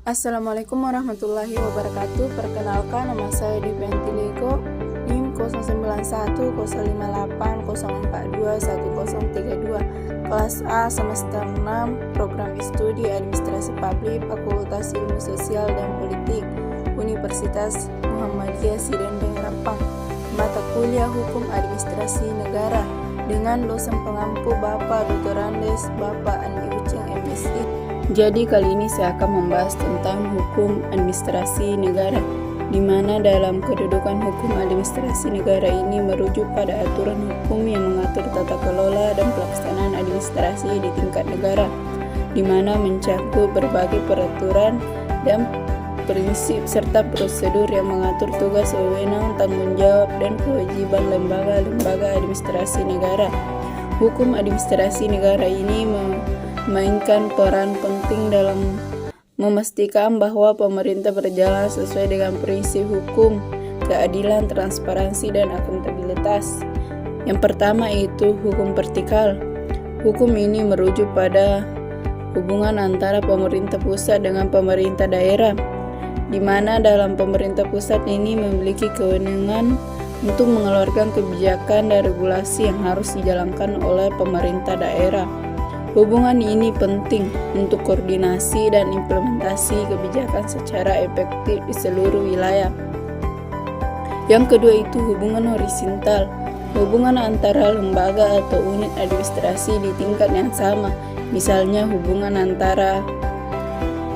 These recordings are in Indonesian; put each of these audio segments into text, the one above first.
Assalamualaikum warahmatullahi wabarakatuh. Perkenalkan, nama saya Divianti Lego, NIM 09118048042132, kelas A semester 6, program studi Administrasi Publik, Fakultas Ilmu Sosial dan Politik, Universitas Muhammadiyah Sidenbeng Rapang, mata kuliah Hukum Administrasi Negara, dengan dosen pengampu Bapak Dr. Andes Bapak Andi Uceng MSI. Jadi kali ini saya akan membahas tentang hukum administrasi negara, di mana dalam kedudukan hukum administrasi negara ini merujuk pada aturan hukum yang mengatur tata kelola dan pelaksanaan administrasi di tingkat negara, di mana mencakup berbagai peraturan dan prinsip serta prosedur yang mengatur tugas, wewenang, tanggung jawab, dan kewajiban lembaga-lembaga administrasi negara. Hukum administrasi negara ini memainkan peran penting dalam memastikan bahwa pemerintah berjalan sesuai dengan prinsip hukum, keadilan, transparansi, dan akuntabilitas. Yang pertama itu hukum vertikal. Hukum ini merujuk pada hubungan antara pemerintah pusat dengan pemerintah daerah, di mana dalam pemerintah pusat ini memiliki kewenangan untuk mengeluarkan kebijakan dan regulasi yang harus dijalankan oleh pemerintah daerah. Hubungan ini penting untuk koordinasi dan implementasi kebijakan secara efektif di seluruh wilayah. Yang kedua itu hubungan horizontal, hubungan antara lembaga atau unit administrasi di tingkat yang sama, misalnya hubungan antara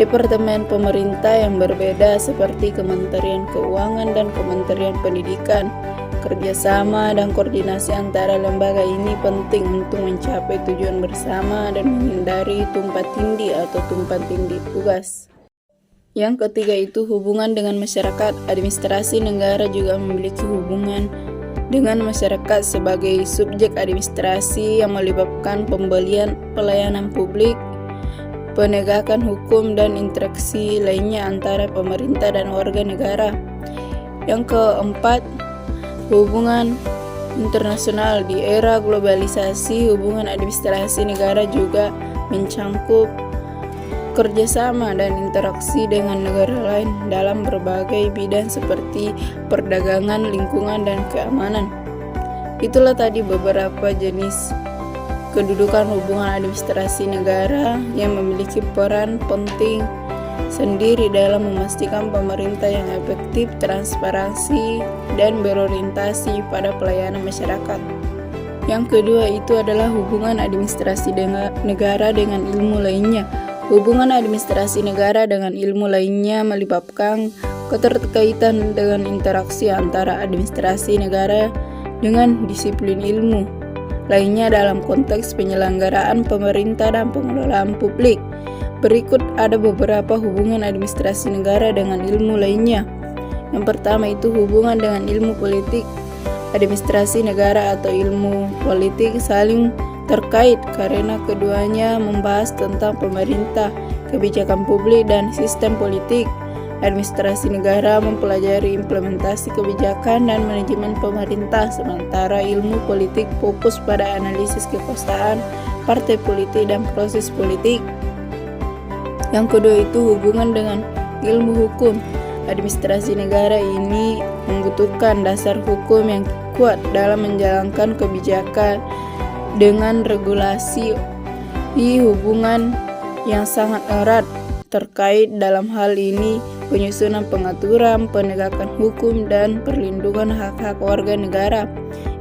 departemen pemerintah yang berbeda seperti Kementerian Keuangan dan Kementerian Pendidikan. Kerjasama dan koordinasi antara lembaga ini penting untuk mencapai tujuan bersama dan menghindari tumpang tindih atau tumpang tindih tugas. Yang ketiga itu hubungan dengan masyarakat. Administrasi negara juga memiliki hubungan dengan masyarakat sebagai subjek administrasi yang melibatkan pembelian pelayanan publik, penegakan hukum, dan interaksi lainnya antara pemerintah dan warga negara. Yang keempat, hubungan internasional. Di era globalisasi, hubungan administrasi negara juga mencakup kerjasama dan interaksi dengan negara lain dalam berbagai bidang seperti perdagangan, lingkungan, dan keamanan. Itulah tadi beberapa jenis kedudukan hubungan administrasi negara yang memiliki peran penting sendiri dalam memastikan pemerintah yang efektif, transparansi, dan berorientasi pada pelayanan masyarakat. Yang kedua itu adalah hubungan administrasi negara dengan ilmu lainnya. Hubungan administrasi negara dengan ilmu lainnya melibatkan keterkaitan dengan interaksi antara administrasi negara dengan disiplin ilmu lainnya dalam konteks penyelenggaraan pemerintah dan pengelolaan publik. Berikut ada beberapa hubungan administrasi negara dengan ilmu lainnya. Yang pertama itu hubungan dengan ilmu politik. Administrasi negara atau ilmu politik saling terkait karena keduanya membahas tentang pemerintah, kebijakan publik, dan sistem politik. Administrasi negara mempelajari implementasi kebijakan dan manajemen pemerintah, sementara ilmu politik fokus pada analisis kekuasaan, partai politik, dan proses politik. Yang kedua itu hubungan dengan ilmu hukum. Administrasi negara ini membutuhkan dasar hukum yang kuat dalam menjalankan kebijakan dengan regulasi hubungan yang sangat erat terkait dalam hal ini penyusunan pengaturan, penegakan hukum, dan perlindungan hak-hak warga negara.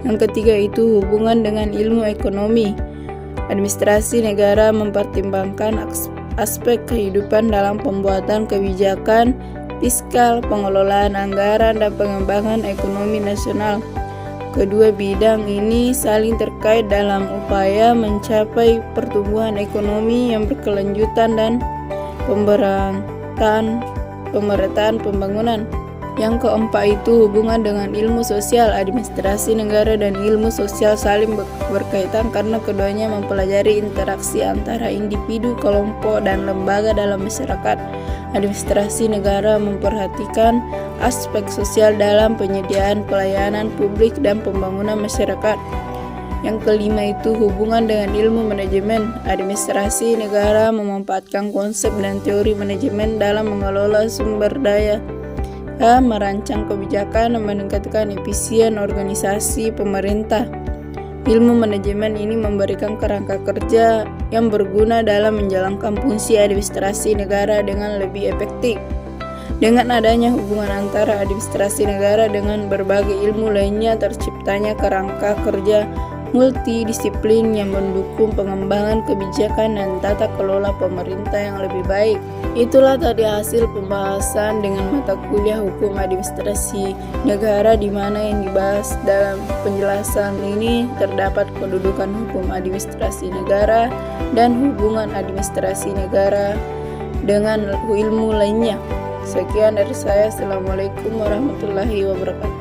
Yang ketiga itu hubungan dengan ilmu ekonomi. Administrasi negara mempertimbangkan aspek kehidupan dalam pembuatan kebijakan fiskal, pengelolaan anggaran, dan pengembangan ekonomi nasional. Kedua bidang ini saling terkait dalam upaya mencapai pertumbuhan ekonomi yang berkelanjutan dan pemerataan pembangunan. Yang keempat itu hubungan dengan ilmu sosial. Administrasi negara dan ilmu sosial saling berkaitan karena keduanya mempelajari interaksi antara individu, kelompok, dan lembaga dalam masyarakat. Administrasi negara memperhatikan aspek sosial dalam penyediaan pelayanan publik dan pembangunan masyarakat. Yang kelima itu hubungan dengan ilmu manajemen. Administrasi negara memanfaatkan konsep dan teori manajemen dalam mengelola sumber daya, merancang kebijakan, dan meningkatkan efisien organisasi pemerintah. Ilmu manajemen ini memberikan kerangka kerja yang berguna dalam menjalankan fungsi administrasi negara dengan lebih efektif. Dengan adanya hubungan antara administrasi negara dengan berbagai ilmu lainnya, terciptanya kerangka kerja multidisiplin yang mendukung pengembangan kebijakan dan tata kelola pemerintah yang lebih baik. Itulah tadi hasil pembahasan dengan mata kuliah hukum administrasi negara, di mana yang dibahas dalam penjelasan ini terdapat kedudukan hukum administrasi negara dan hubungan administrasi negara dengan ilmu lainnya. Sekian dari saya. Assalamualaikum warahmatullahi wabarakatuh.